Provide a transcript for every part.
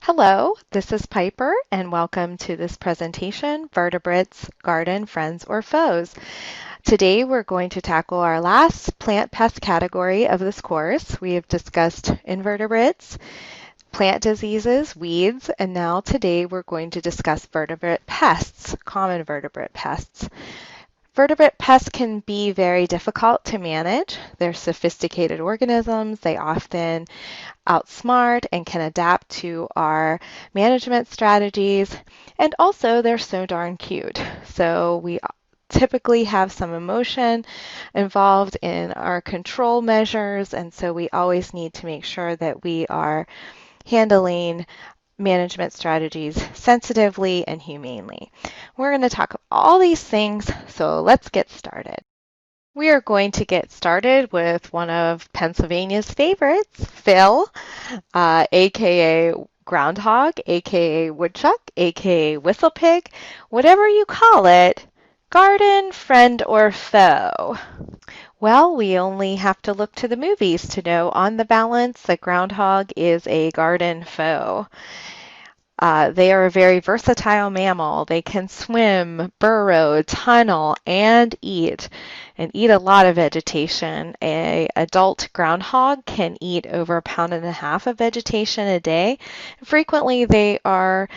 Hello, this is Piper, and welcome to this presentation, Vertebrates, Garden, Friends, or Foes. Today we're going to tackle our last plant pest category of this course. We have discussed invertebrates, plant diseases, weeds, and now today we're going to discuss vertebrate pests, common vertebrate pests. Vertebrate pests can be very difficult to manage. They're sophisticated organisms. They often outsmart and can adapt to our management strategies. And also, they're so darn cute. So we typically have some emotion involved in our control measures, and so we always need to make sure that we are handling management strategies sensitively and humanely. We're going to talk about all these things, so let's get started. We are going to get started with one of Pennsylvania's favorites, Phil, aka groundhog, aka woodchuck, aka whistlepig, whatever you call it, garden, friend, or foe. Well, we only have to look to the movies to know on the balance that groundhog is a garden foe. They are a very versatile mammal. They can swim, burrow, tunnel, and eat a lot of vegetation. A adult groundhog can eat over 1.5 pounds of vegetation a day. Frequently, they are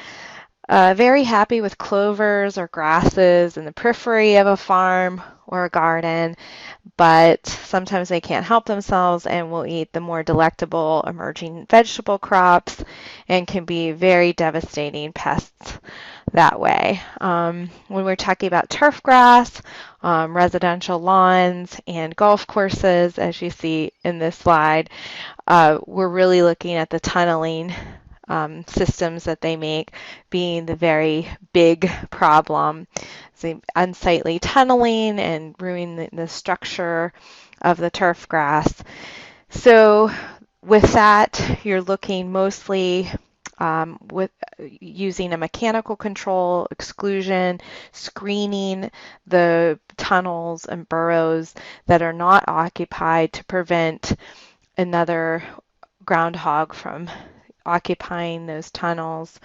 very happy with clovers or grasses in the periphery of a farm or a garden, but sometimes they can't help themselves and will eat the more delectable emerging vegetable crops and can be very devastating pests that way. When we're talking about turf grass, residential lawns, and golf courses, as you see in this slide, we're really looking at the tunneling systems that they make being the very big problem. So unsightly tunneling and ruining the structure of the turf grass. So with that, you're looking mostly with using a mechanical control, exclusion, screening the tunnels and burrows that are not occupied to prevent another groundhog from occupying those tunnels.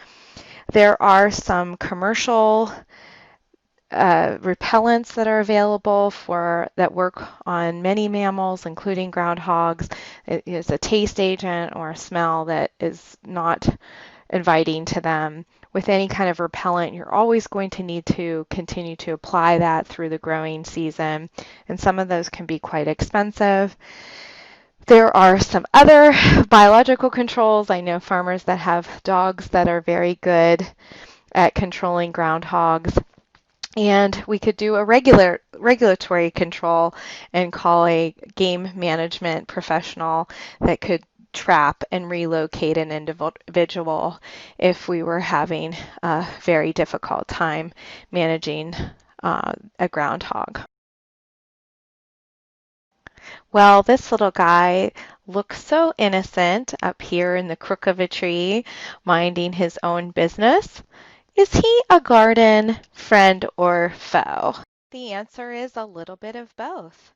There are some commercial repellents that are available for that work on many mammals, including groundhogs. It is a taste agent or a smell that is not inviting to them. With any kind of repellent, you're always going to need to continue to apply that through the growing season, and some of those can be quite expensive. There are some other biological controls. I know farmers that have dogs that are very good at controlling groundhogs. And we could do a regulatory control and call a game management professional that could trap and relocate an individual if we were having a very difficult time managing a groundhog. Well, this little guy looks so innocent up here in the crook of a tree, minding his own business. Is he a garden friend or foe? The answer is a little bit of both.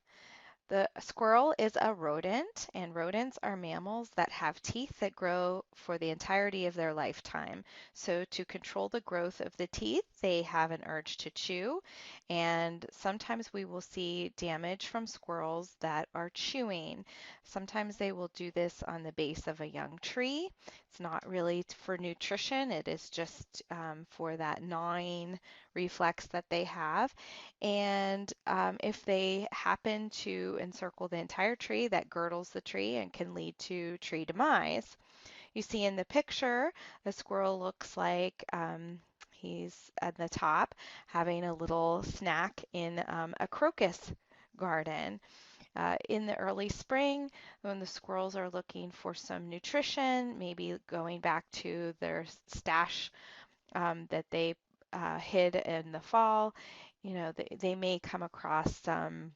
The squirrel is a rodent, and rodents are mammals that have teeth that grow for the entirety of their lifetime. So, to control the growth of the teeth, they have an urge to chew, and sometimes we will see damage from squirrels that are chewing. Sometimes they will do this on the base of a young tree. It's not really for nutrition, it is just for that gnawing reflex that they have. And if they happen to encircle the entire tree, that girdles the tree and can lead to tree demise. You see in the picture, the squirrel looks like he's at the top having a little snack in a crocus garden. In the early spring, when the squirrels are looking for some nutrition, maybe going back to their stash that they hid in the fall, they may come across some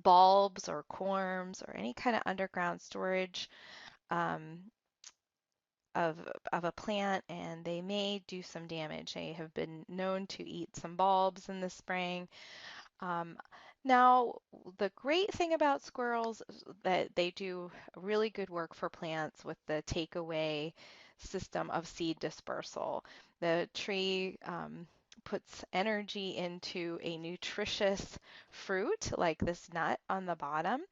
bulbs or corms or any kind of underground storage um, of, of a plant, and they may do some damage. They have been known to eat some bulbs in the spring. Um, Now, the great thing about squirrels is that they do really good work for plants with the takeaway system of seed dispersal. The tree puts energy into a nutritious fruit like this nut on the bottom,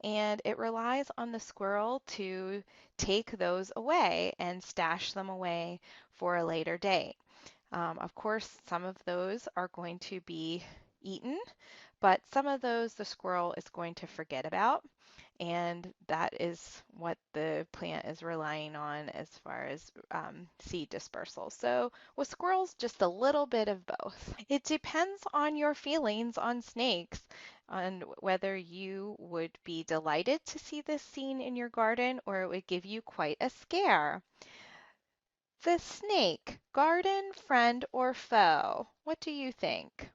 and it relies on the squirrel to take those away and stash them away for a later date. Of course, some of those are going to be eaten, but some of those the squirrel is going to forget about, and that is what the plant is relying on as far as seed dispersal. So with squirrels, just a little bit of both. It depends on your feelings on snakes, on whether you would be delighted to see this scene in your garden or it would give you quite a scare. The snake, garden friend or foe? What do you think?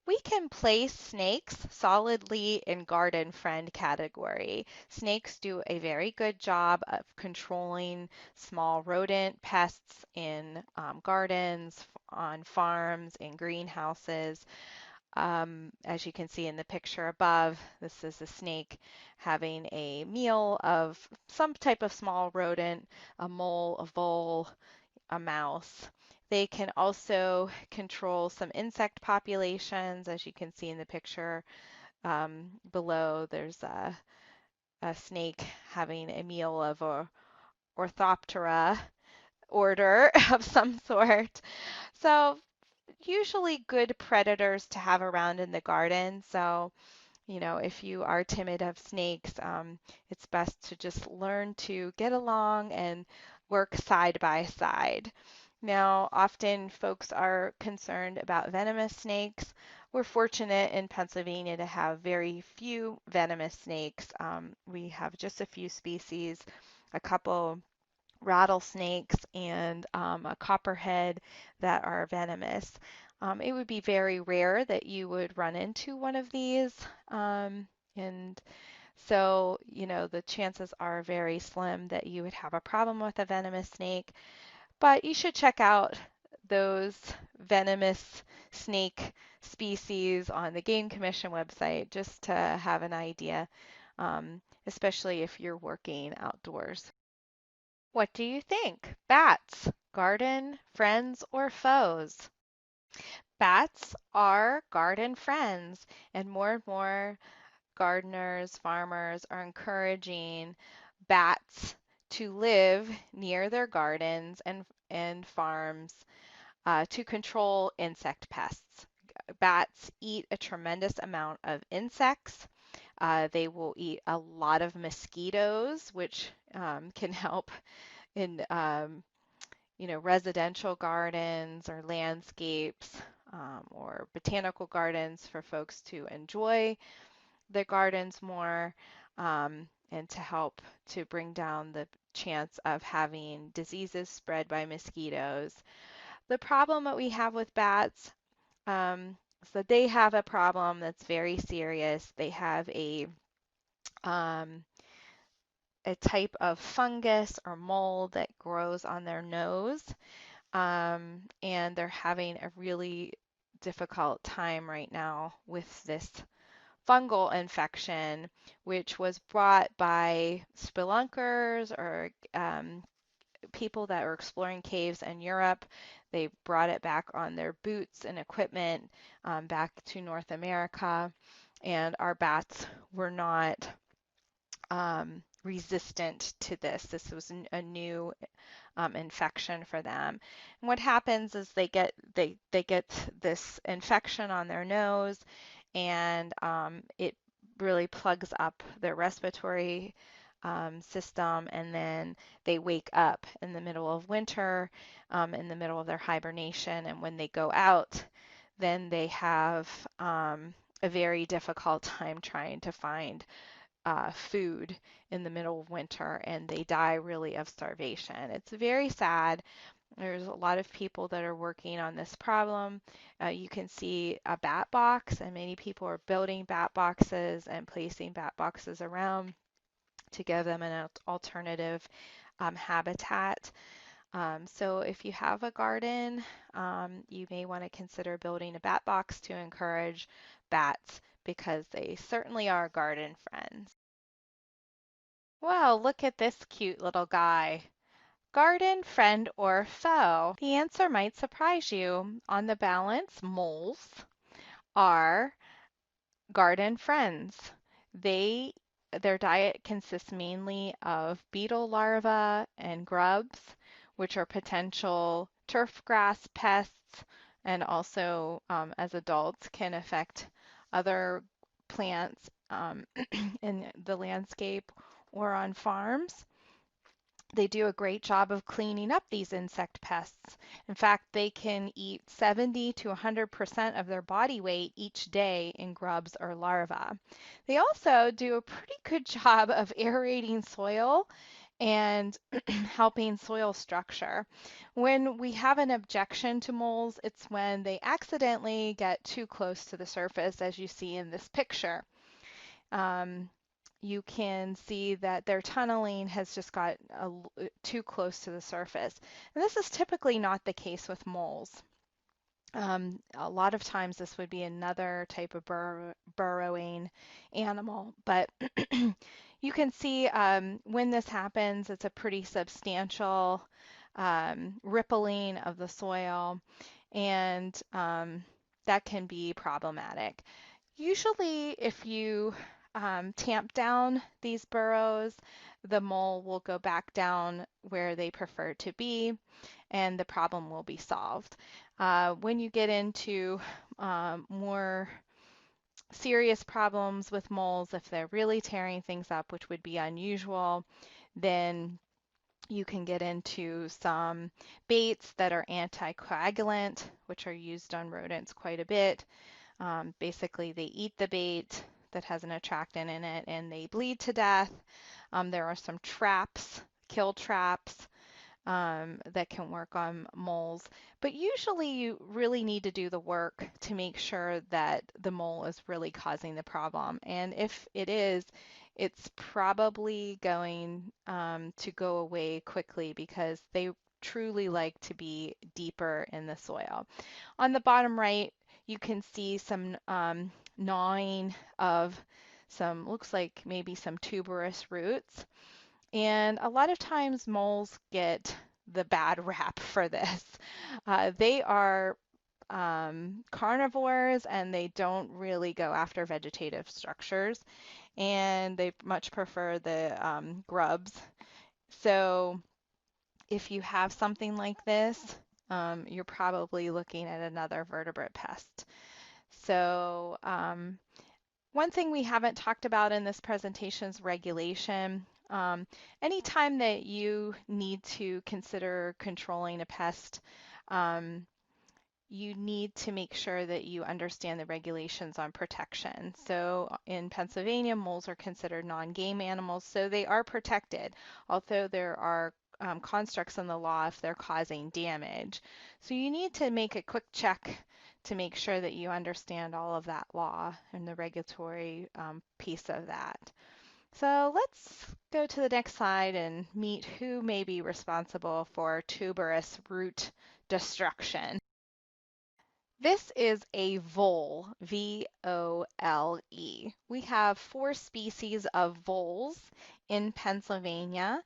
We can place snakes solidly in garden friend category. Snakes do a very good job of controlling small rodent pests in gardens, on farms, in greenhouses. As you can see in the picture above, this is a snake having a meal of some type of small rodent, a mole, a vole, a mouse. They can also control some insect populations. As you can see in the picture below, there's a snake having a meal of a Orthoptera order of some sort. So usually good predators to have around in the garden. So if you are timid of snakes, it's best to just learn to get along and work side by side. Now, often folks are concerned about venomous snakes. We're fortunate in Pennsylvania to have very few venomous snakes. We have just a few species, a couple rattlesnakes and a copperhead that are venomous. It would be very rare that you would run into one of these. And so, the chances are very slim that you would have a problem with a venomous snake. But you should check out those venomous snake species on the Game Commission website just to have an idea, especially if you're working outdoors. What do you think? Bats, garden friends or foes? Bats are garden friends, and more gardeners, farmers are encouraging bats to live near their gardens and farms to control insect pests. Bats eat a tremendous amount of insects. They will eat a lot of mosquitoes, which can help in residential gardens or landscapes or botanical gardens for folks to enjoy their gardens more and to help to bring down the chance of having diseases spread by mosquitoes. The problem that we have with bats is that they have a problem that's very serious. They have um, a type of fungus or mold that grows on their nose, and they're having a really difficult time right now with this fungal infection, which was brought by spelunkers or people that were exploring caves in Europe. They brought it back on their boots and equipment back to North America, and our bats were not resistant to this. This was a new infection for them. And what happens is they get this infection on their nose, and it really plugs up their respiratory system, and then they wake up in the middle of winter, in the middle of their hibernation, and when they go out, then they have a very difficult time trying to find food in the middle of winter, and they die really of starvation. It's very sad. There's a lot of people that are working on this problem. You can see a bat box, and many people are building bat boxes and placing bat boxes around to give them an alternative habitat. So if you have a garden, you may want to consider building a bat box to encourage bats because they certainly are garden friends. Well, look at this cute little guy. Garden friend or foe? The answer might surprise you. On the balance, moles are garden friends. They their diet consists mainly of beetle larvae and grubs, which are potential turfgrass pests, and also as adults can affect other plants in the landscape or on farms. They do a great job of cleaning up these insect pests. In fact, they can eat 70 to 100% of their body weight each day in grubs or larvae. They also do a pretty good job of aerating soil and helping soil structure. When we have an objection to moles, it's when they accidentally get too close to the surface, as you see in this picture. Um, you can see that their tunneling has just got too close to the surface. And this is typically not the case with moles. A lot of times this would be another type of burrowing animal, but you can see when this happens, it's a pretty substantial rippling of the soil, and that can be problematic. Usually, if you tamp down these burrows, the mole will go back down where they prefer to be, and the problem will be solved. When you get into more serious problems with moles, if they're really tearing things up, which would be unusual, then you can get into some baits that are anticoagulant, which are used on rodents quite a bit. Basically, they eat the bait that has an attractant in it and they bleed to death. There are some traps, kill traps, that can work on moles. But usually you really need to do the work to make sure that the mole is really causing the problem. And if it is, it's probably going to go away quickly because they truly like to be deeper in the soil. On the bottom right, you can see some gnawing of some, looks like maybe some tuberous roots. And a lot of times moles get the bad rap for this. They are carnivores and they don't really go after vegetative structures, and they much prefer the grubs. So if you have something like this, you're probably looking at another vertebrate pest. So one thing we haven't talked about in this presentation is regulation. Anytime that you need to consider controlling a pest, um, you need to make sure that you understand the regulations on protection. So in Pennsylvania, moles are considered non-game animals, so they are protected, although there are constructs in the law if they're causing damage. So you need to make a quick check to make sure that you understand all of that law and the regulatory piece of that. So let's go to the next slide and meet who may be responsible for tuberous root destruction. This is a vole, V-O-L-E. We have 4 species of voles in Pennsylvania.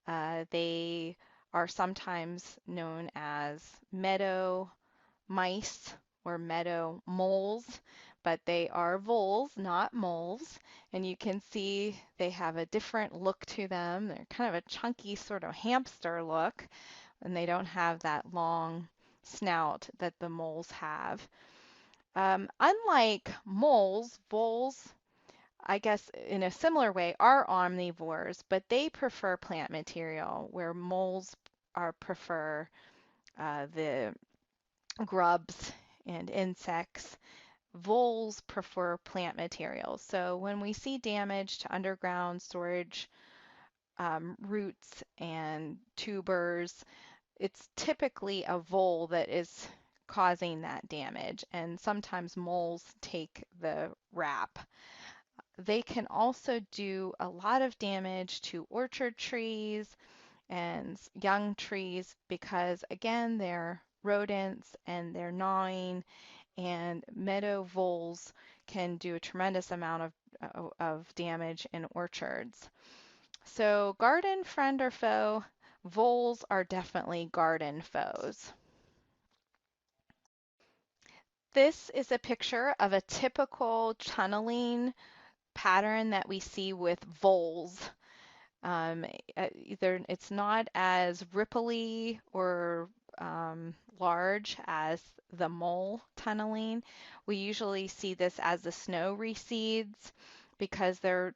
They are sometimes known as meadow mice or meadow moles, but they are voles, not moles. And you can see they have a different look to them. They're kind of a chunky sort of hamster look, and they don't have that long snout that the moles have. Unlike moles, voles, I guess in a similar way, are omnivores, but they prefer plant material, where moles prefer the grubs and insects. Voles prefer plant materials. So when we see damage to underground storage roots and tubers, it's typically a vole that is causing that damage, and sometimes moles take the rap. They can also do a lot of damage to orchard trees and young trees because, again, they're rodents and they're gnawing, and meadow voles can do a tremendous amount of damage in orchards. So garden friend or foe, Voles are definitely garden foes. This is a picture of a typical tunneling pattern that we see with voles. Um, Either it's not as ripply or large as the mole tunneling. We usually see this as the snow recedes because they're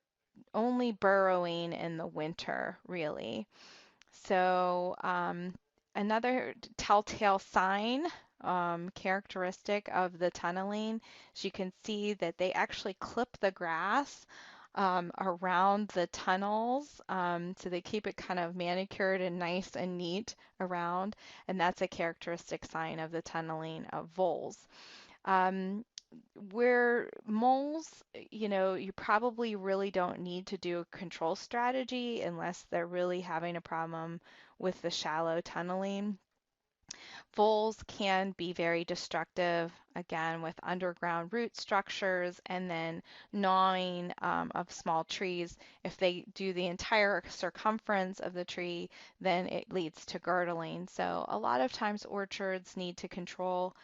only burrowing in the winter, really. So, another telltale sign, characteristic of the tunneling is you can see that they actually clip the grass around the tunnels. So they keep it kind of manicured and nice and neat around, and that's a characteristic sign of the tunneling of voles. Um, where moles, you probably really don't need to do a control strategy unless they're really having a problem with the shallow tunneling. Voles can be very destructive, again, with underground root structures and then gnawing of small trees. If they do the entire circumference of the tree, then it leads to girdling. So a lot of times orchards need to control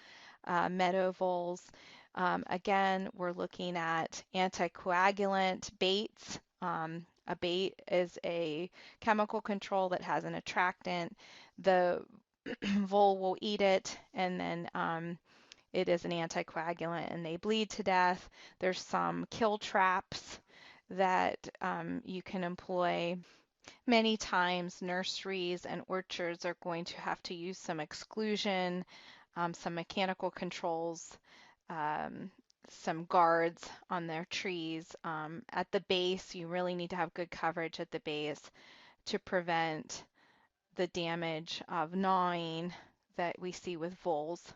meadow voles. Again, we're looking at anticoagulant baits. A bait is a chemical control that has an attractant. The vole will eat it, and then it is an anticoagulant, and they bleed to death. There's some kill traps that you can employ. Many times, nurseries and orchards are going to have to use some exclusion, some mechanical controls, um, some guards on their trees. At the base, you really need to have good coverage at the base to prevent the damage of gnawing that we see with voles.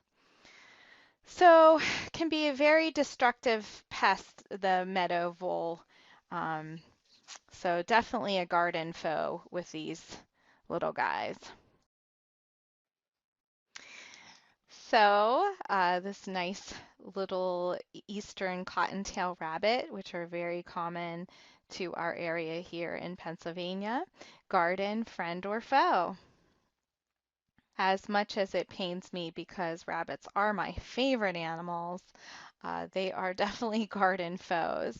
So, can be a very destructive pest, the meadow vole. Um, so definitely a garden foe with these little guys. So this nice little eastern cottontail rabbit, which are very common to our area here in Pennsylvania, garden friend or foe. As much as it pains me because rabbits are my favorite animals, they are definitely garden foes.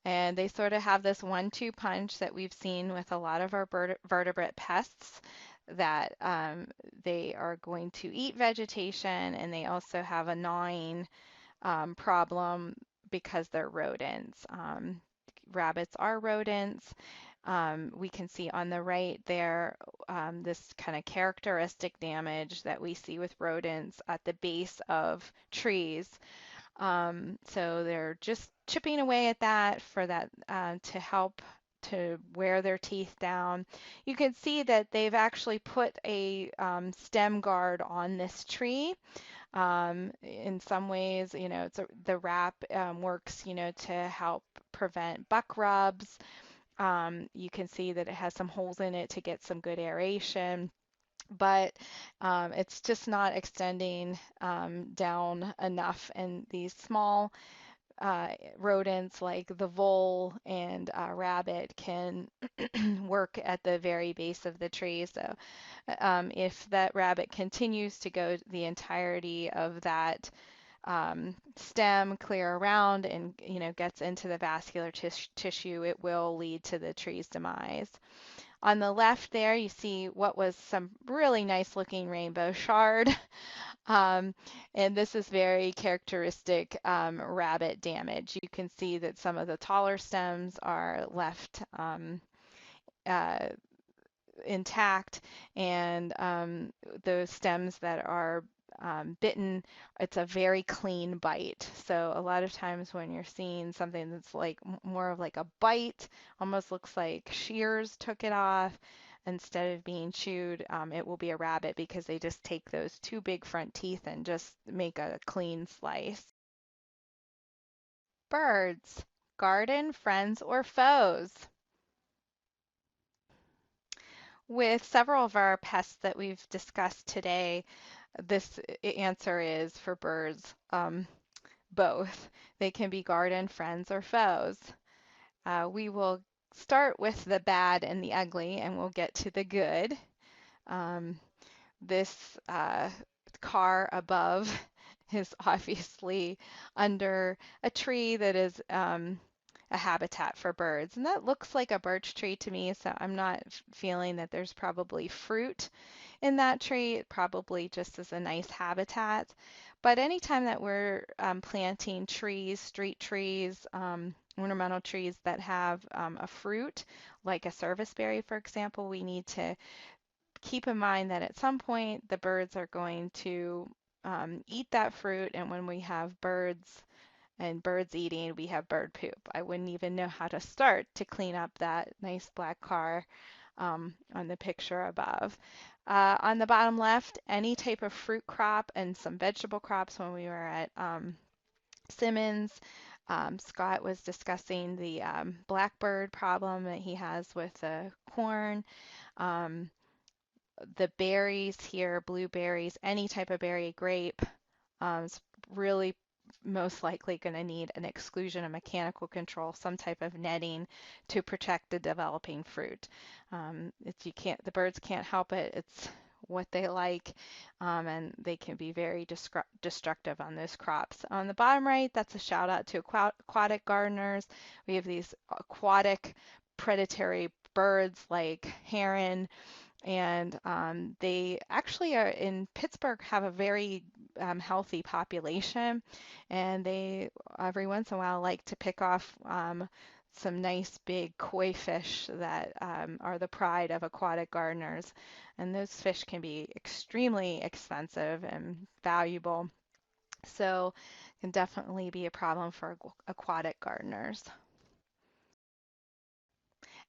And they sort of have this 1-2 punch that we've seen with a lot of our vertebrate pests that they are going to eat vegetation and they also have a gnawing problem because they're rodents. Rabbits are rodents. We can see on the right there this kind of characteristic damage that we see with rodents at the base of trees. So they're just chipping away at that for that to help to wear their teeth down. You can see that they've actually put a stem guard on this tree. In some ways, the wrap works, to help prevent buck rubs. You can see that it has some holes in it to get some good aeration, but it's just not extending down enough. And these small rodents like the vole and rabbit can work at the very base of the tree. So if that rabbit continues to go the entirety of that stem clear around and gets into the vascular tissue, it will lead to the tree's demise. On the left there, you see what was some really nice looking rainbow shard. And this is very characteristic rabbit damage. You can see that some of the taller stems are left uh, intact, and the stems that are bitten, it's a very clean bite. So a lot of times when you're seeing something that's like more of like a bite, almost looks like shears took it off instead of being chewed, it will be a rabbit because they just take those two big front teeth and just make a clean slice. Birds, garden friends or foes? With several of our pests that we've discussed today, this answer is for birds, both. They can be garden friends or foes. We will start with the bad and the ugly, and we'll get to the good. This car above is obviously under a tree that is a habitat for birds. And that looks like a birch tree to me, so I'm not feeling that there's probably fruit in that tree. It probably just is a nice habitat. But anytime that we're planting trees, street trees, ornamental trees that have a fruit, like a serviceberry, for example, we need to keep in mind that at some point the birds are going to eat that fruit, and when we have birds and birds eating, we have bird poop. I wouldn't even know how to start to clean up that nice black car on the picture above. On the bottom left, any type of fruit crop and some vegetable crops. When we were at Simmons, Scott was discussing the blackbird problem that he has with the corn. Um, the berries here, blueberries, any type of berry, grape, is really most likely going to need an exclusion of mechanical control, some type of netting to protect the developing fruit. You can't, the birds can't help it. It's what they like, and they can be very destructive on those crops. On the bottom right, that's a shout out to aquatic gardeners. We have these aquatic predatory birds like heron, and they actually are in Pittsburgh have a very healthy population, and they every once in a while like to pick off some nice big koi fish that are the pride of aquatic gardeners, and those fish can be extremely expensive and valuable, so can definitely be a problem for aquatic gardeners.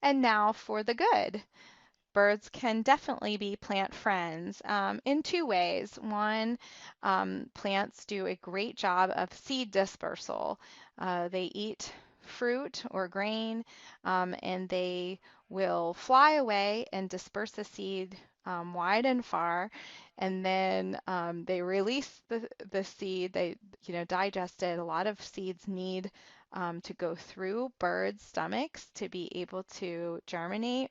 And now for the good. Birds can definitely be plant friends in two ways. One, plants do a great job of seed dispersal. They eat fruit or grain, and they will fly away and disperse the seed wide and far, and then they release the seed. They, digest it. A lot of seeds need to go through birds' stomachs to be able to germinate,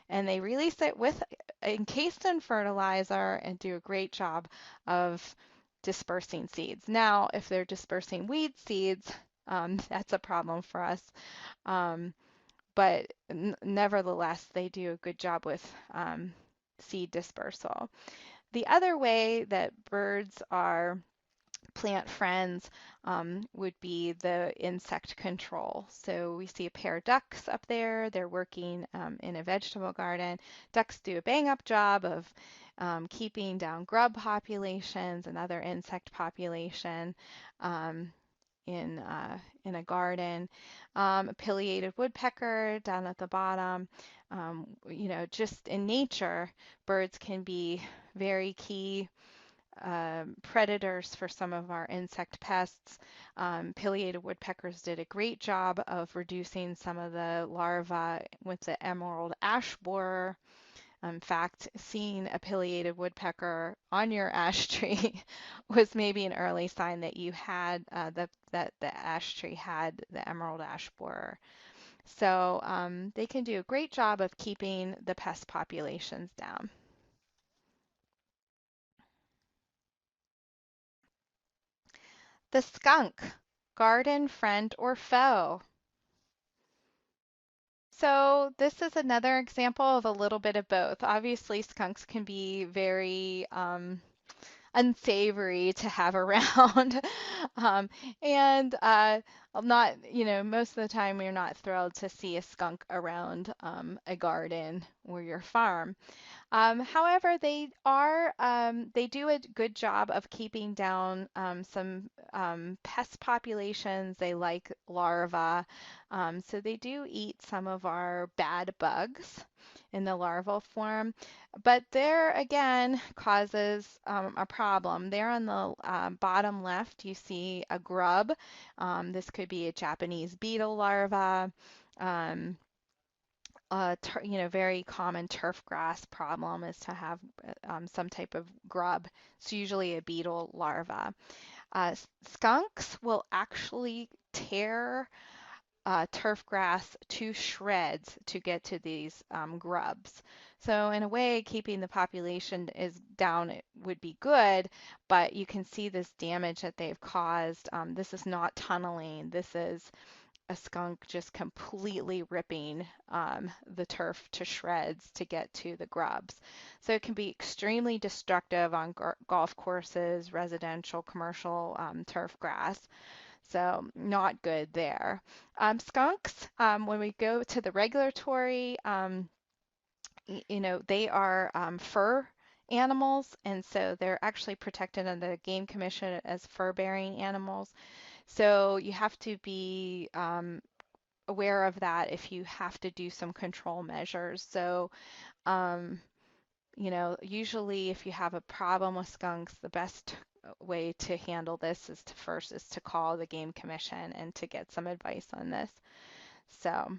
and they release it with encased in fertilizer and do a great job of dispersing seeds. Now, if they're dispersing weed seeds, that's a problem for us. Um, but nevertheless, they do a good job with seed dispersal. The other way that birds are plant friends would be the insect control. So we see a pair of ducks up there. They're working in a vegetable garden. Ducks do a bang up job of keeping down grub populations and other insect population um, in a garden. A pileated woodpecker down at the bottom. Just in nature, birds can be very key predators for some of our insect pests. Pileated woodpeckers did a great job of reducing some of the larvae with the emerald ash borer. In fact, seeing a pileated woodpecker on your ash tree was maybe an early sign that you had that the ash tree had the emerald ash borer. So they can do a great job of keeping the pest populations down. The skunk, garden friend or foe? So this is another example of a little bit of both. Obviously, skunks can be very unsavory to have around. um, and not, most of the time you're not thrilled to see a skunk around a garden or your farm. However, they do a good job of keeping down some pest populations. They like larvae, so they do eat some of our bad bugs in the larval form. But there again causes a problem. There on the bottom left, you see a grub. This could be a Japanese beetle larva. Um, very common turf grass problem is to have some type of grub. It's usually a beetle larva. Skunks will actually tear turf grass to shreds to get to these grubs. So in a way, keeping the population is down would be good, but you can see this damage that they've caused. This is not tunneling. This is a skunk just completely ripping the turf to shreds to get to the grubs. So it can be extremely destructive on golf courses, residential, commercial turf grass. So not good there. Skunks, when we go to the regulatory, they are fur animals, and so they're actually protected under the Game Commission as fur-bearing animals. So you have to be aware of that if you have to do some control measures. So, um, usually if you have a problem with skunks, the best way to handle this is to call the Game Commission and to get some advice on this. So,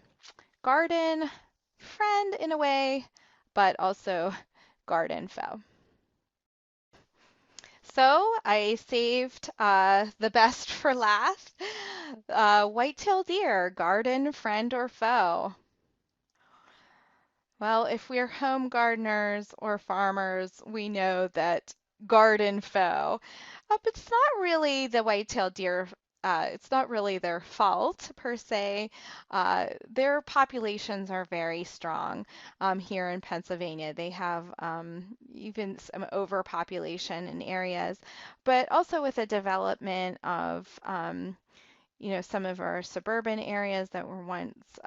garden friend in a way, but also garden foe. So I saved the best for last. White-tailed deer, garden friend or foe? Well, if we're home gardeners or farmers, we know that garden foe. But it's not really the white-tailed deer. It's not really their fault per se. Their populations are very strong here in Pennsylvania. They have even some overpopulation in areas, but also with the development of some of our suburban areas that were once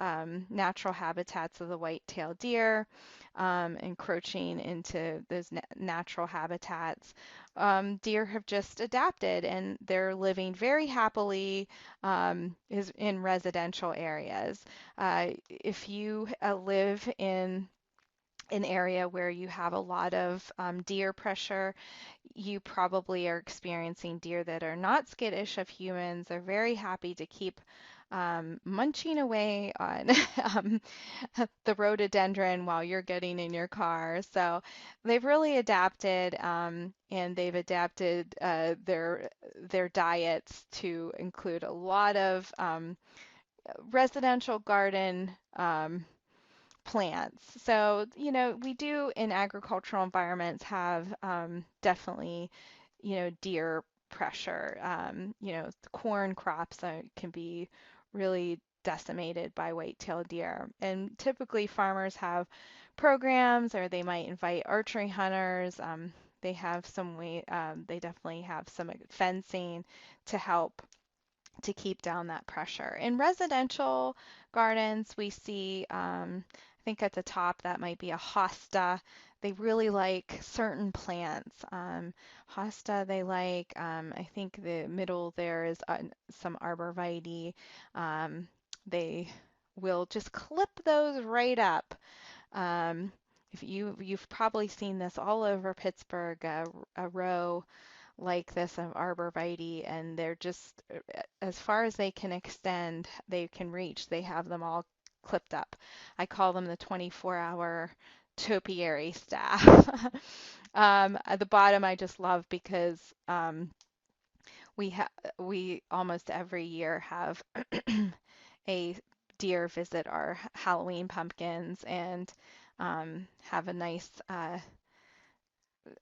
natural habitats of the white-tailed deer, encroaching into those natural habitats. Deer have just adapted and they're living very happily is in residential areas. If you live in an area where you have a lot of deer pressure, you probably are experiencing deer that are not skittish of humans. They're very happy to keep munching away on the rhododendron while you're getting in your car. So they've really adapted, and they've adapted their diets to include a lot of residential garden plants. So, we do in agricultural environments have definitely, deer pressure. The corn crops can be really decimated by white-tailed deer. And typically farmers have programs or they might invite archery hunters. They have some way, they definitely have some fencing to help to keep down that pressure. In residential gardens, we see, I think at the top that might be a hosta. They really like certain plants. Hosta they like. I think the middle there is some arborvitae. They will just clip those right up. Um, if you've probably seen this all over Pittsburgh, a row like this of arborvitae, and they're just as far as they can extend, they can reach. They have them all clipped up. I call them the 24-hour topiary staff. At the bottom, I just love because we almost every year have a deer visit our Halloween pumpkins and have a nice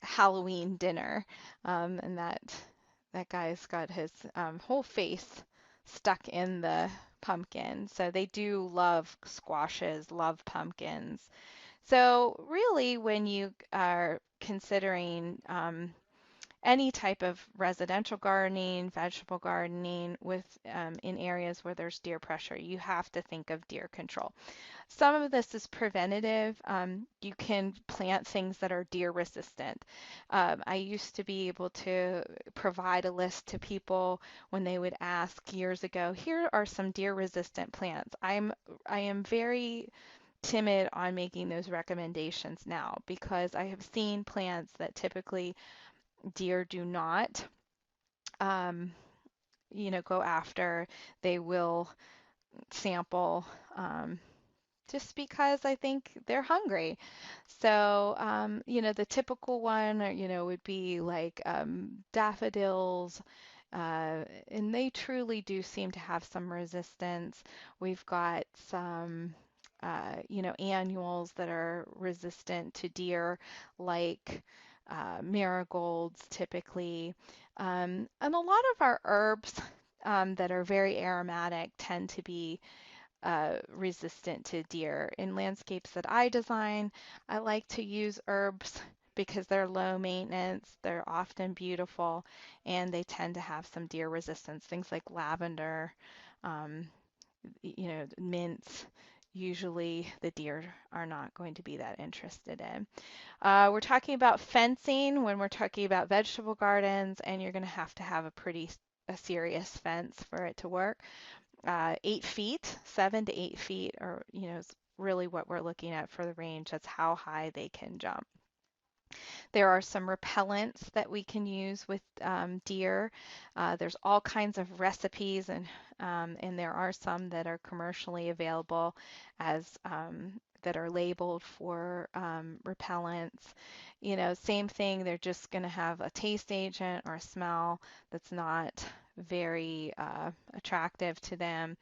Halloween dinner, and that guy's got his whole face stuck in the pumpkin. So they do love squashes, love pumpkins. So really, when you are considering any type of residential gardening, vegetable gardening with in areas where there's deer pressure, you have to think of deer control. Some of this is preventative. You can plant things that are deer resistant. I used to be able to provide a list to people when they would ask years ago, here are some deer resistant plants. I am very timid on making those recommendations now because I have seen plants that typically deer do not go after. They will sample just because I think they're hungry. So, the typical one, would be like daffodils and they truly do seem to have some resistance. We've got some, annuals that are resistant to deer, like marigolds typically. And a lot of our herbs that are very aromatic tend to be resistant to deer. In landscapes that I design, I like to use herbs because they're low maintenance, they're often beautiful, and they tend to have some deer resistance. Things like lavender, um, mints, usually the deer are not going to be that interested in. We're talking about fencing when we're talking about vegetable gardens, and you're going to have a serious fence for it to work. 8 feet, 7 to 8 feet, is really what we're looking at for the range. That's how high they can jump. There are some repellents that we can use with deer. There's all kinds of recipes, and there are some that are commercially available as that are labeled for repellents. Same thing, they're just going to have a taste agent or a smell that's not very attractive to them,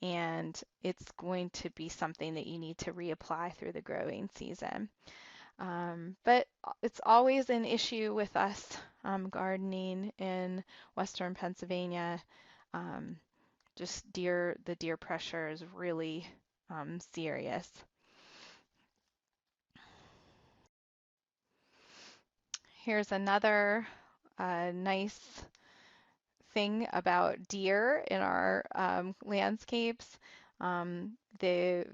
and it's going to be something that you need to reapply through the growing season. But it's always an issue with us gardening in Western Pennsylvania. Um, the deer pressure is really serious. Here's another nice thing about deer in our landscapes. The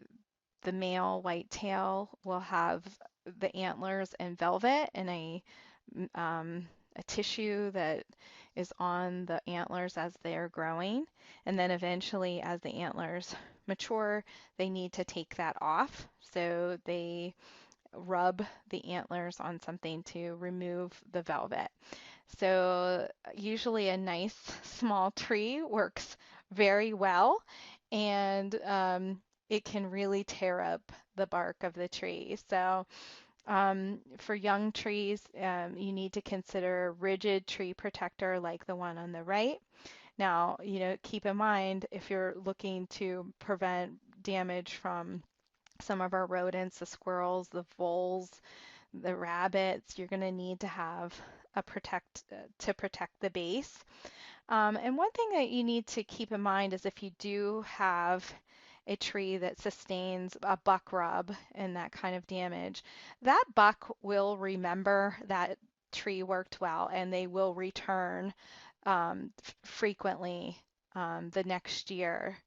male whitetail will have the antlers in velvet and a tissue that is on the antlers as they're growing. And then eventually, as the antlers mature, they need to take that off. So they rub the antlers on something to remove the velvet. So usually a nice small tree works very well, and it can really tear up the bark of the tree. So for young trees, you need to consider a rigid tree protector like the one on the right. Now, keep in mind if you're looking to prevent damage from some of our rodents, the squirrels, the voles, the rabbits, you're going to need to have to protect the base. And one thing that you need to keep in mind is if you do have a tree that sustains a buck rub and that kind of damage, that buck will remember that tree worked well and they will return frequently the next year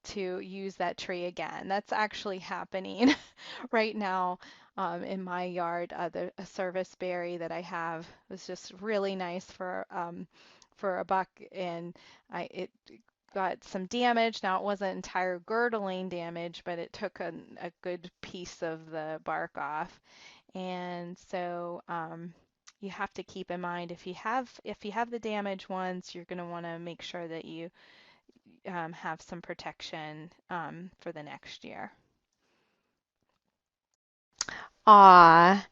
to use that tree again. That's actually happening right now in my yard. A service berry that I have was just really nice for a buck, and it got some damage. Now it wasn't entire girdling damage, but it took a good piece of the bark off. And so you have to keep in mind if you have the damage ones, you're going to want to make sure that you have some protection for the next year. Ah,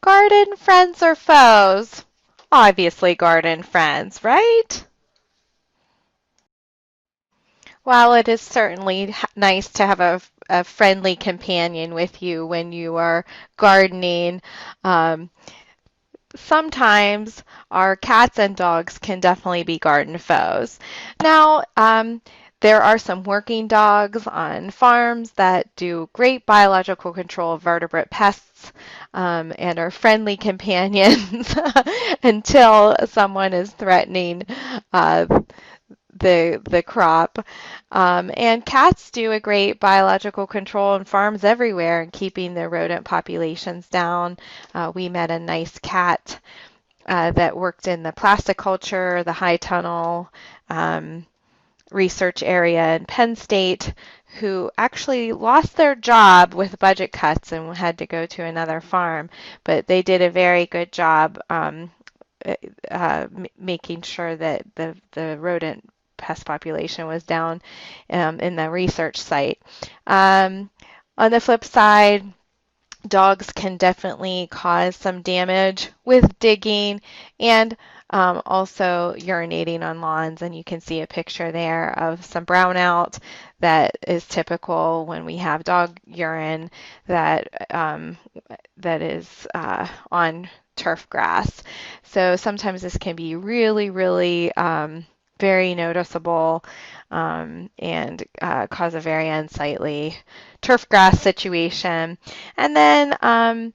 garden friends or foes? Obviously garden friends, right? While it is certainly nice to have a friendly companion with you when you are gardening, um, sometimes our cats and dogs can definitely be garden foes. Now, there are some working dogs on farms that do great biological control of vertebrate pests and are friendly companions until someone is threatening uh, the crop. And cats do a great biological control on farms everywhere and keeping the rodent populations down. We met a nice cat that worked in the plasticulture, the high tunnel research area in Penn State, who actually lost their job with budget cuts and had to go to another farm. But they did a very good job making sure that the rodent pest population was down in the research site. On the flip side, dogs can definitely cause some damage with digging, and also urinating on lawns, and you can see a picture there of some brownout that is typical when we have dog urine that that is on turf grass. So sometimes this can be really, really very noticeable and cause a very unsightly turf grass situation. And then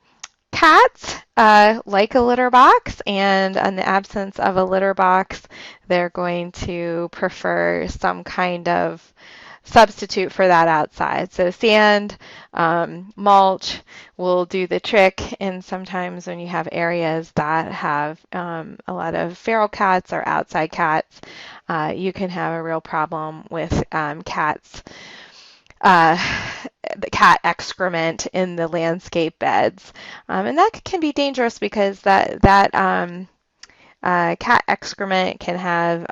cats like a litter box, and in the absence of a litter box, they're going to prefer some kind of substitute for that outside. So sand, mulch will do the trick, and sometimes when you have areas that have a lot of feral cats or outside cats, you can have a real problem with cats uh, the cat excrement in the landscape beds, and that can be dangerous because that cat excrement can have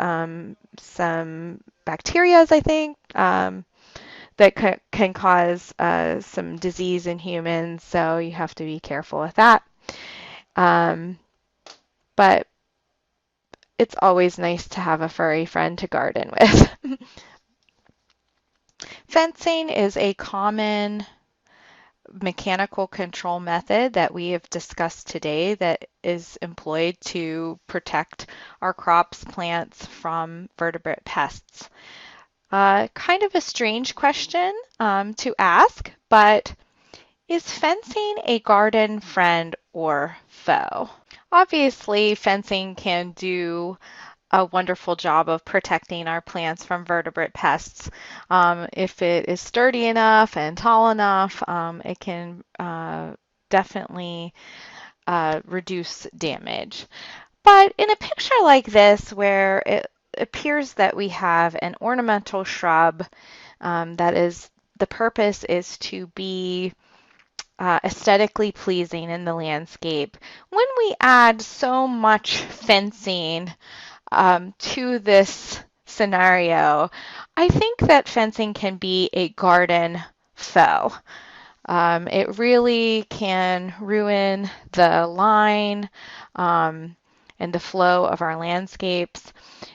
some bacterias, I think, that can cause some disease in humans. So you have to be careful with that. Um, but it's always nice to have a furry friend to garden with. Fencing is a common mechanical control method that we have discussed today that is employed to protect our crops, plants from vertebrate pests. Kind of a strange question to ask, but is fencing a garden friend or foe? Obviously, fencing can do a wonderful job of protecting our plants from vertebrate pests. If it is sturdy enough and tall enough, it can definitely reduce damage. But in a picture like this, where it appears that we have an ornamental shrub that is the purpose is to be aesthetically pleasing in the landscape. When we add so much fencing to this scenario, I think that fencing can be a garden foe. It really can ruin the line and the flow of our landscapes.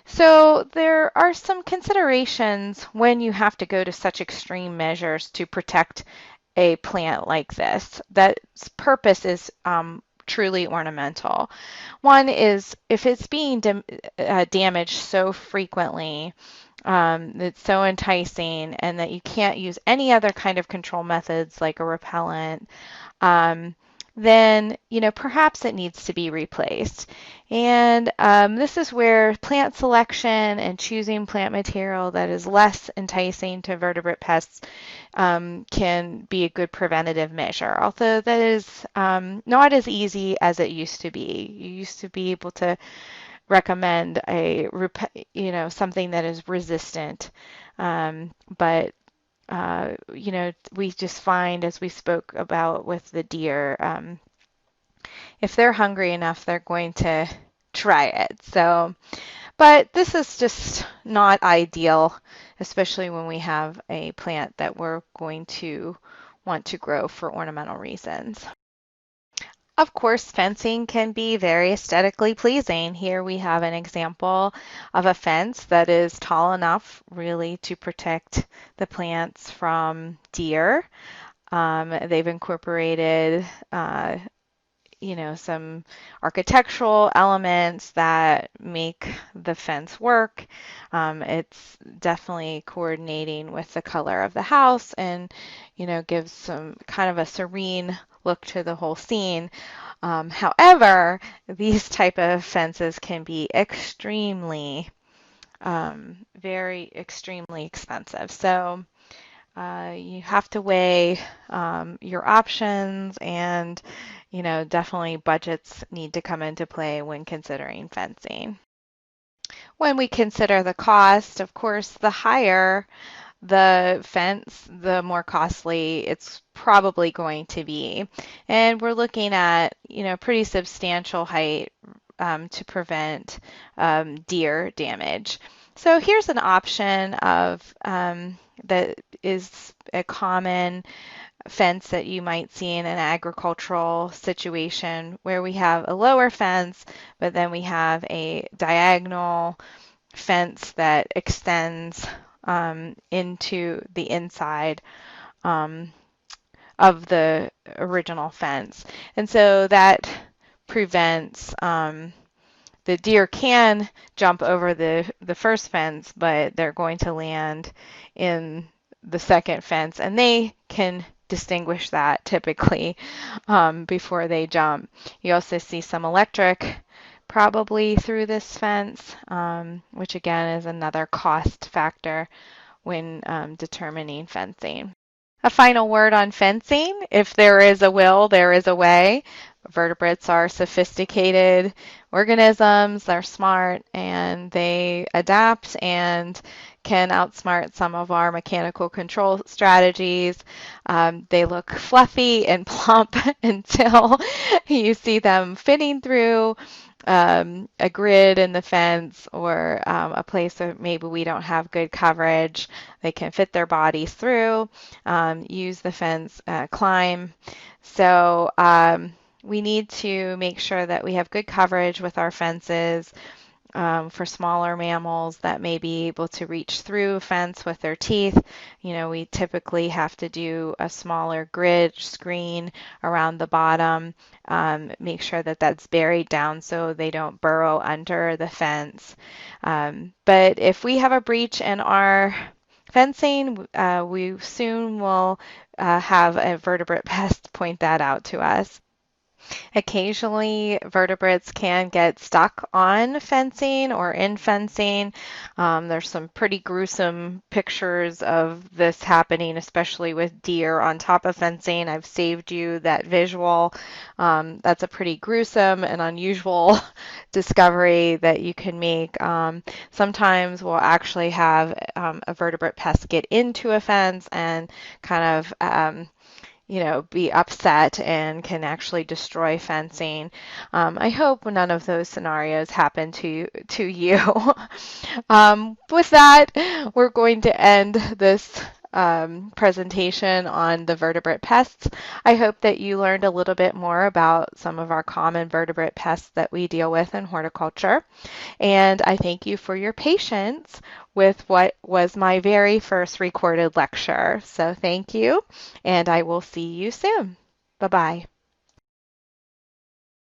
So there are some considerations when you have to go to such extreme measures to protect a plant like this. That purpose is truly ornamental. One is if it's being damaged so frequently, it's so enticing, and that you can't use any other kind of control methods like a repellent, um, then perhaps it needs to be replaced. And this is where plant selection and choosing plant material that is less enticing to vertebrate pests can be a good preventative measure. Although that is not as easy as it used to be. You used to be able to recommend something that is resistant, but we just find, as we spoke about with the deer, if they're hungry enough, they're going to try it. So, but this is just not ideal, especially when we have a plant that we're going to want to grow for ornamental reasons. Of course, fencing can be very aesthetically pleasing. Here we have an example of a fence that is tall enough really to protect the plants from deer. They've incorporated some architectural elements that make the fence work. It's definitely coordinating with the color of the house and, gives some kind of a serene look to the whole scene. However, these type of fences can be very extremely expensive. So you have to weigh your options, and definitely budgets need to come into play when considering fencing. When we consider the cost, of course, the higher the fence, the more costly it's probably going to be. And we're looking at, pretty substantial height to prevent deer damage. So here's an option of that is a common fence that you might see in an agricultural situation where we have a lower fence, but then we have a diagonal fence that extends into the inside um, of the original fence. And so that prevents the deer can jump over the first fence, but they're going to land in the second fence, and they can distinguish that typically before they jump. You also see some electric probably through this fence, which again is another cost factor when determining fencing. A final word on fencing. If there is a will, there is a way. Vertebrates are sophisticated organisms. They're smart and they adapt and can outsmart some of our mechanical control strategies. They look fluffy and plump until you see them fitting through a grid in the fence or a place where maybe we don't have good coverage. They can fit their bodies through, use the fence, climb. So we need to make sure that we have good coverage with our fences. For smaller mammals that may be able to reach through a fence with their teeth. We typically have to do a smaller grid screen around the bottom, make sure that that's buried down so they don't burrow under the fence. But if we have a breach in our fencing, we soon will have a vertebrate pest point that out to us. Occasionally, vertebrates can get stuck on fencing or in fencing. There's some pretty gruesome pictures of this happening, especially with deer on top of fencing. I've saved you that visual. That's a pretty gruesome and unusual discovery that you can make. Sometimes we'll actually have a vertebrate pest get into a fence and kind of be upset and can actually destroy fencing. I hope none of those scenarios happen to you. With that, we're going to end this presentation on the vertebrate pests. I hope that you learned a little bit more about some of our common vertebrate pests that we deal with in horticulture. And I thank you for your patience with what was my very first recorded lecture. So thank you, and I will see you soon. Bye-bye.